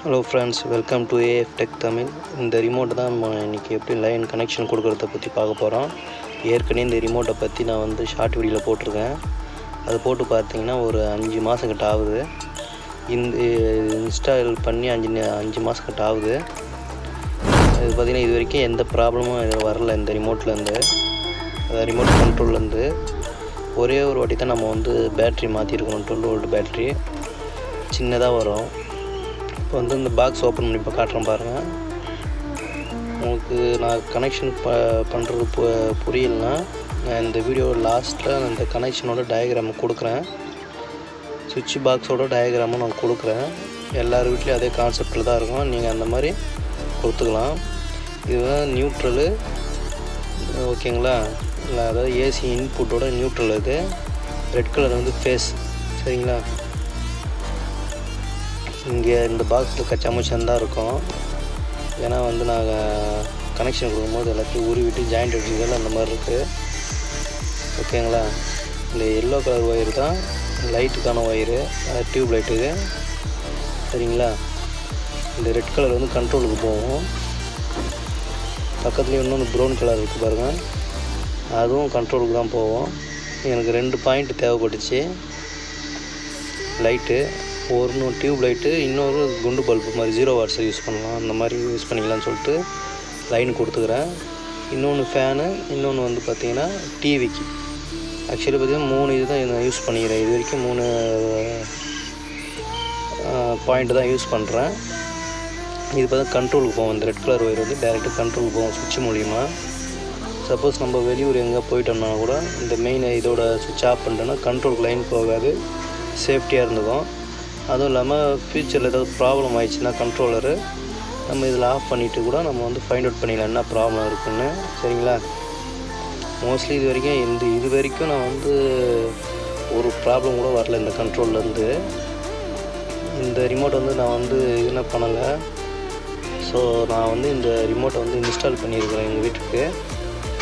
Hello friends, welcome to AF tech Tamil. இந்த ரிமோட்டை தான் நம்ம இன்றைக்கி எப்படி லைன் கனெக்ஷன் கொடுக்குறத பற்றி பார்க்க போகிறோம். ஏற்கனவே இந்த ரிமோட்டை பற்றி நான் வந்து ஷார்ட் வீடியோவில் போட்டிருக்கேன். அது போட்டு பார்த்தீங்கன்னா ஒரு 5 மாதம் கிட்ட ஆகுது. இந்த இன்ஸ்டால் பண்ணி 5 மாதம் கிட்ட ஆகுது. இது பார்த்திங்கன்னா இது வரைக்கும் எந்த ப்ராப்ளமும் வரல இந்த ரிமோட்லேருந்து, ரிமோட் கண்ட்ரோல்லேருந்து. ஒரே ஒரு வாட்டி தான் நம்ம வந்து பேட்ரி மாற்றிருக்கணும். 12 வோல்ட் பேட்ரி சின்னதாக வரும். இப்போ வந்து இந்த பாக்ஸ் ஓப்பன் பண்ணி இப்போ காட்டுறேன் பாருங்கள். உங்களுக்கு நான் கனெக்ஷன் பண்ணுறது புரியலன்னா நான் இந்த வீடியோ லாஸ்ட்டில் இந்த கனெக்ஷனோட டயக்ராம் கொடுக்குறேன். சுவிட்ச் பாக்ஸோட டயக்ராமும் நான் கொடுக்குறேன். எல்லார் வீட்லேயும் அதே கான்செப்டில் தான் இருக்கும். நீங்கள் அந்த மாதிரி கொடுத்துக்கலாம். இதுதான் நியூட்ரலு, ஓகேங்களா? இல்லை, அதாவது ஏசி இன்புட்டோட நியூட்ரல். இது ரெட் கலர் வந்து ஃபேஸ், சரிங்களா? இங்கே இந்த பாக்ஸில் கச்சாமுச்சான் தான் இருக்கும். ஏன்னா வந்து நாங்கள் கனெக்ஷன் கொடுக்கும்போது எல்லாத்தையும் உருவிட்டு ஜாயிண்ட் அடிச்சதெல்லாம் அந்த மாதிரி இருக்குது, ஓகேங்களா? இந்த எல்லோ கலர் ஒயர் தான் லைட்டுக்கான ஒயரு, டியூப் லைட்டுக்கு, சரிங்களா? இந்த ரெட் கலர் வந்து கண்ட்ரோலுக்கு போகும். பக்கத்துலேயே இன்னொன்று ப்ரௌன் கலர் இருக்குது பாருங்கள், அதுவும் கண்ட்ரோலுக்கு தான் போகும். எனக்கு 2 பாயிண்ட் தேவைப்பட்டுச்சு லைட்டு. ஒரு டியூப் லைட்டு, இன்னொரு குண்டு பல்பு மாதிரி 0 வாட்ஸ் யூஸ் பண்ணலாம், அந்த மாதிரி யூஸ் பண்ணிக்கலாம்னு சொல்லிட்டு லைன் கொடுத்துக்கிறேன். இன்னொன்று ஃபேனு, இன்னொன்று வந்து பார்த்திங்கன்னா டிவிக்கு. ஆக்சுவலி பார்த்திங்கன்னா 3 இது தான் நான் யூஸ் பண்ணிக்கிறேன். இது வரைக்கும் 3 பாயிண்ட் தான் யூஸ் பண்ணுறேன். இது பார்த்தா கண்ட்ரோலுக்கு போகும். இந்த ரெட் கலர் ஒயர் வந்து டேரெக்டாக கண்ட்ரோலுக்கு போகும் சுவிட்ச் மூலிமா. சப்போஸ் நம்ம வெளியூர் எங்கே போயிட்டோம்னா கூட இந்த மெயின் இதோட சுவிட்ச் ஆஃப் பண்ணிட்டோன்னா கண்ட்ரோலுக்கு லைன் போகாது, சேஃப்டியாக இருந்துக்கும். அதுவும் இல்லாமல் ஃப்யூச்சரில் ஏதாவது ப்ராப்ளம் ஆயிடுச்சுன்னா கண்ட்ரோலரு நம்ம இதில் ஆஃப் பண்ணிவிட்டு கூட நம்ம வந்து ஃபைண்ட் அவுட் பண்ணிக்கலாம் என்ன ப்ராப்ளம் இருக்குதுன்னு, சரிங்களா? மோஸ்ட்லி இது வரைக்கும் நான் வந்து ஒரு ப்ராப்ளம் கூட வரல இந்த கண்ட்ரோல்லேருந்து. இந்த ரிமோட் வந்து நான் வந்து என்ன பண்ணலை. ஸோ நான் வந்து இந்த ரிமோட்டை வந்து இன்ஸ்டால் பண்ணியிருக்கிறேன் எங்கள் வீட்டுக்கு.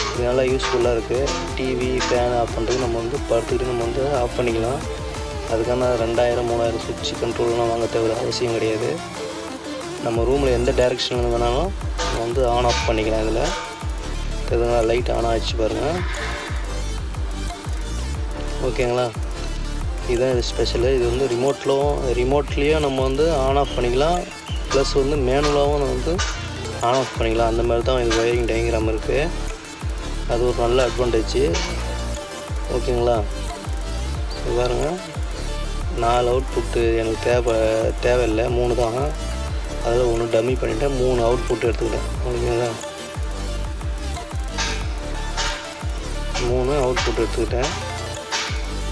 இது நல்லா யூஸ்ஃபுல்லாக இருக்குது. டிவி, ஃபேன் ஆஃப் பண்ணுறதுக்கு நம்ம வந்து படுத்துக்கிட்டு நம்ம வந்து ஆஃப் பண்ணிக்கலாம். அதுக்கான 2000-3000 சுவிட்ச் கண்ட்ரோல்லாம் வாங்க தேவை அவசியம் கிடையாது. நம்ம ரூமில் எந்த டைரெக்ஷனில் வேணாலும் நம்ம வந்து ஆன் ஆஃப் பண்ணிக்கலாம். இதில் எதுனா லைட் ஆன் ஆகிடுச்சு பாருங்கள், ஓகேங்களா? இதுதான் இது ஸ்பெஷலு. இது வந்து ரிமோட்லேயும் நம்ம வந்து ஆன் ஆஃப் பண்ணிக்கலாம், ப்ளஸ் வந்து மேனுவலாகவும் நம்ம வந்து ஆன் ஆஃப் பண்ணிக்கலாம். அந்த மாதிரி தான் இது ஒயரிங் டயக்ராம் இருக்குது. அது ஒரு நல்ல அட்வான்டேஜ், ஓகேங்களா? இது பாருங்கள், 4 அவுட்புட்டு எனக்கு தேவையில்லை, 3 தான். அதில் 1 டம்மி பண்ணிவிட்டேன், 3 அவுட்புட் எடுத்துக்கிட்டேன், ஓகேங்களா? 3 அவுட்புட் எடுத்துக்கிட்டேன்,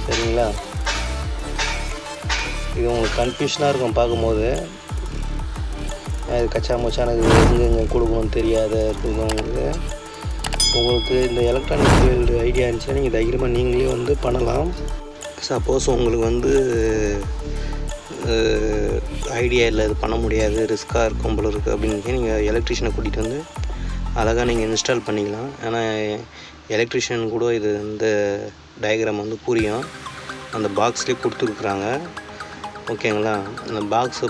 சரிங்களா? இது உங்களுக்கு கன்ஃபியூஷனாக இருக்கும் பார்க்கும்போது. இது கச்சா மச்சான் எங்கே கொடுக்கணும்னு தெரியாத இருக்குது. உங்களுக்கு இந்த எலக்ட்ரானிக் ஃபீல்டு ஐடியா இருந்துச்சுன்னா நீங்கள் தைரியமாக நீங்களே வந்து பண்ணலாம். சப்போஸ் உங்களுக்கு வந்து ஐடியா இல்லை, இது பண்ண முடியாது, ரிஸ்க்காக இருக்கும் போல இருக்குது அப்படின்னு நீங்கள் எலக்ட்ரிஷியனை கூட்டிகிட்டு வந்து அழகாக நீங்கள் இன்ஸ்டால் பண்ணிக்கலாம். ஏன்னா எலக்ட்ரிஷியன் கூட இது இந்த டயக்ராம் வந்து புரியும். அந்த பாக்ஸ்லேயே கொடுத்துருக்குறாங்க, ஓகேங்களா? அந்த பாக்ஸு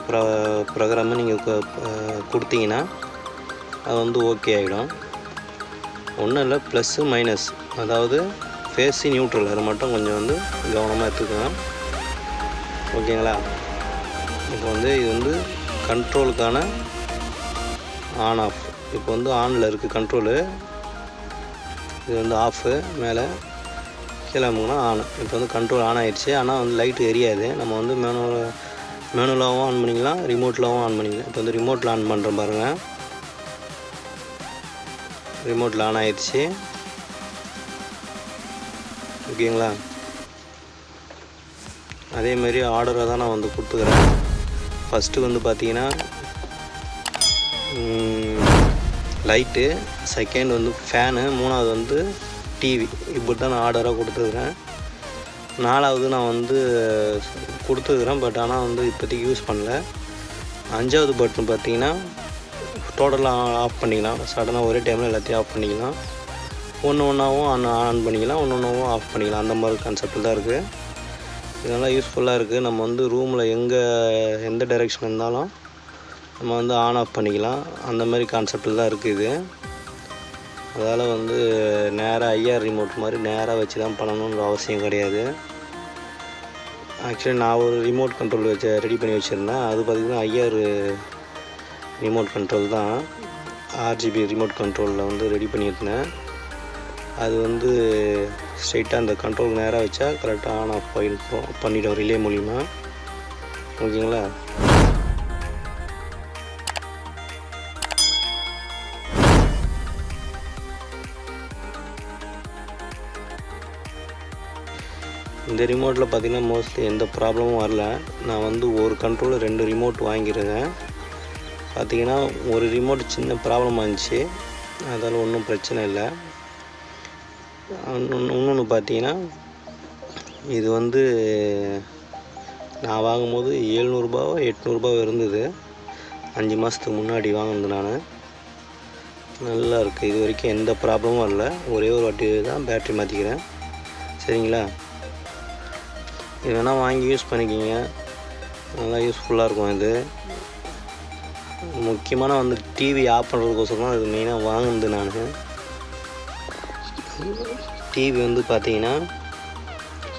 ப்ரோக்ராமை நீங்கள் கொடுத்தீங்கன்னா அது வந்து ஓகே ஆகிடும். ஒன்றும் இல்லை, ப்ளஸ்ஸு மைனஸ், அதாவது ஃபேஸு நியூட்ரல், அதை மட்டும் கொஞ்சம் வந்து கவனமாக எடுத்துக்கணும், ஓகேங்களா? இப்போ வந்து இது வந்து கண்ட்ரோலுக்கான ஆன் ஆஃப். இப்போ வந்து ஆனில் இருக்குது கண்ட்ரோலு, இது வந்து ஆஃபு, மேலே கீழே அமுக்குனா ஆன். இப்போ வந்து கண்ட்ரோல் ஆன் ஆகிடுச்சு. ஆனால் வந்து லைட்டு எரியாது. நம்ம வந்து மேனுவலாகவும் ஆன் பண்ணிக்கலாம், ரிமோட்லாகவும் ஆன் பண்ணிக்கலாம். இப்போ வந்து ரிமோட்டில் ஆன் பண்ணுறேன் பாருங்கள், ரிமோட்டில் ஆன் ஆகிடுச்சு, ஓகேங்களா? அதேமாரி ஆர்டரை தான் நான் வந்து கொடுத்துக்கிறேன். ஃபஸ்ட்டு வந்து பார்த்திங்கன்னா லைட்டு, செகண்ட் வந்து ஃபேனு, 3வது வந்து டிவி. இப்படி தான் நான் ஆர்டராக கொடுத்துக்கிறேன். 4வது நான் வந்து கொடுத்துக்கிறேன், பட் ஆனால் வந்து இப்போதைக்கு யூஸ் பண்ணல. 5வது பட்டன் பார்த்திங்கன்னா டோட்டலாக ஆஃப் பண்ணிக்கலாம். சடனாக ஒரே டைமில் எல்லாத்தையும் ஆஃப் பண்ணிக்கலாம். ஒன்றாவும் ஆன் பண்ணிக்கலாம், ஒன்றாவும் ஆஃப் பண்ணிக்கலாம். அந்த மாதிரி கான்செப்டில் தான் இருக்குது. இது நல்லா யூஸ்ஃபுல்லாக இருக்குது. நம்ம வந்து ரூமில் எந்த டைரெக்ஷன் இருந்தாலும் நம்ம வந்து ஆன் ஆஃப் பண்ணிக்கலாம். அந்த மாதிரி கான்செப்டில் தான் இருக்குது இது. அதால் வந்து நேராக ஐஆர் ரிமோட் மாதிரி நேராக வச்சு தான் பண்ணணுன்ற அவசியம் கிடையாது. ஆக்சுவலி நான் ஒரு ரிமோட் கண்ட்ரோல் ரெடி பண்ணி வச்சுருந்தேன். அது பார்த்திங்கன்னா ஐஆர் ரிமோட் கண்ட்ரோல் தான். ஆர்ஜிபி ரிமோட் கண்ட்ரோலில் வந்து ரெடி பண்ணியிருந்தேன். அது வந்து ஸ்ட்ரைட்டாக அந்த கண்ட்ரோல் நேராக வச்சா கரெக்டாக ஆன் ஆஃப் பண்ணிவிடும் ரிலே மூலிமா. ஓகேங்களா? இந்த ரிமோட்டில் பார்த்திங்கன்னா மோஸ்ட்லி எந்த ப்ராப்ளமும் வரல. நான் வந்து ஒரு கண்ட்ரோலில் 2 ரிமோட் வாங்கியிருக்கேன். பார்த்திங்கன்னா ஒரு ரிமோட் சின்ன ப்ராப்ளம் இருந்துச்சு, அதால் ஒன்றும் பிரச்சனை இல்லை. இன்னொன்று பார்த்திங்கன்னா இது வந்து நான் வாங்கும்போது 700ரூபாவோ 800ரூபாவோ இருந்தது. 5 மாதத்துக்கு முன்னாடி வாங்கினது நான். நல்லா இருக்குது. இது வரைக்கும் எந்த ப்ராப்ளமும் வரல. ஒரே ஒரு வாட்டி தான் பேட்ரி மாற்றிக்கிறேன். சரிங்களா? இது வேணால் வாங்கி யூஸ் பண்ணிக்கிங்க. நல்லா யூஸ்ஃபுல்லாக இருக்கும். இது முக்கியமான வந்து டிவி ஆஃப் பண்ணுறதுக்கோசரம் தான் இது மெயினாக வாங்குனது நான். டிவி வந்து பார்த்தீங்கன்னா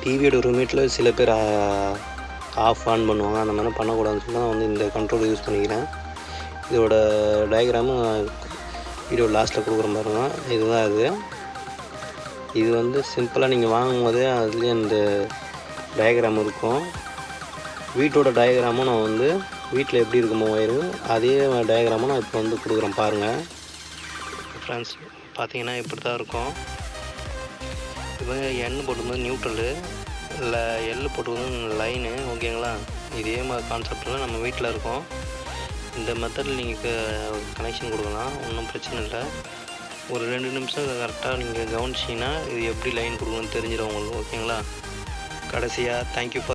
டிவியோட ரிமோட்டில் சில பேர் ஆஃப் ஆன் பண்ணுவாங்க. அந்த மாதிரிலாம் பண்ணக்கூடாதுன்னு சொல்லி நான் வந்து இந்த கண்ட்ரோல் யூஸ் பண்ணிக்கிறேன். இதோட டயக்ராமு வீடியோ லாஸ்ட்டில் கொடுக்குற பாருங்க. இதுதான் இது வந்து சிம்பிளாக நீங்கள் வாங்கும் போதே அதுலேயே அந்த டயக்ராம் இருக்கும். வீட்டோட டயக்ராமும் நான் வந்து வீட்டில் எப்படி இருக்குமோ ஒயரு அதே டயக்ராமும் நான் இப்போ வந்து கொடுக்குறேன் பாருங்கள். ஃப்ரெண்ட்ஸ் பார்த்தீங்கன்னா இப்படி தான் இருக்கும். இப்போ எண் போட்டும்போது நியூட்ரலு இல்லை எல் போட்டும்போது லைனு. ஓகேங்களா? இதே மாதிரி கான்செப்டில் நம்ம வீட்டில் இருக்கோம். இந்த மெத்தடில் நீங்கள் கனெக்ஷன் கொடுக்கலாம், ஒன்றும் பிரச்சனை இல்லை. ஒரு 2 நிமிஷம் கரெக்டாக நீங்கள் கவனிச்சிங்கன்னா இது எப்படி லைன் கொடுக்கணும்னு தெரிஞ்சிடும் உங்களுக்கு. ஓகேங்களா? கடைசியாக தேங்க்யூ ஃபார்